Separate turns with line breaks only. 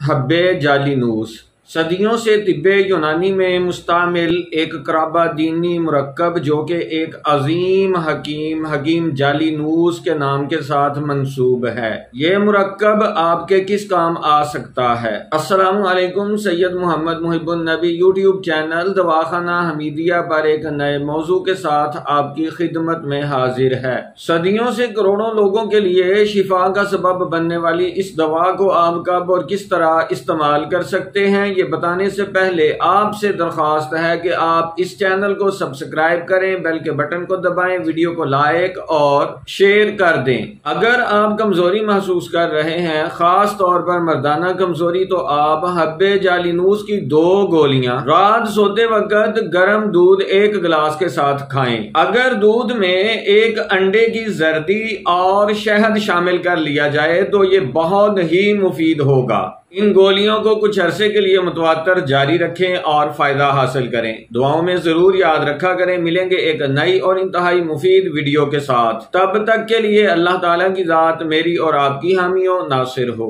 حب جالینوس صدیوں سے طب یونانی میں مستعمل ایک قرابہ دینی مرکب جو کہ ایک عظیم حکیم جالینوس کے نام کے ساتھ منسوب ہے۔ یہ مرکب آپ کے کس کام آ سکتا ہے؟ السلام علیکم، سید محمد محب النبی یوٹیوب چینل دواخانہ حمیدیہ پر ایک نئے موضوع کے ساتھ آپ کی خدمت میں حاضر ہے۔ صدیوں سے کروڑوں لوگوں کے لیے شفا کا سبب بننے والی اس دوا کو آپ کب اور کس طرح استعمال کر سکتے ہیں، یہ بتانے سے پہلے آپ سے درخواست ہے کہ آپ اس چینل کو سبسکرائب کریں، بیل کے بٹن کو دبائیں، ویڈیو کو لائک اور شیئر کر دیں۔ اگر آپ کمزوری محسوس کر رہے ہیں، خاص طور پر مردانہ کمزوری، تو آپ حب جالینوس کی 2 گولیاں رات سوتے وقت گرم دودھ 1 گلاس کے ساتھ کھائیں۔ اگر دودھ میں 1 انڈے کی زردی اور شہد شامل کر لیا جائے تو یہ بہت ہی مفید ہوگا۔ ان گولیوں کو کچھ عرصے کے لیے متواتر جاری رکھیں اور فائدہ حاصل کریں۔ دعاؤں میں ضرور یاد رکھا کریں۔ ملیں گے ایک نئی اور انتہائی مفید ویڈیو کے ساتھ۔ تب تک کے لیے اللہ تعالیٰ کی ذات میری اور آپ کی حامی و ناصر ہو۔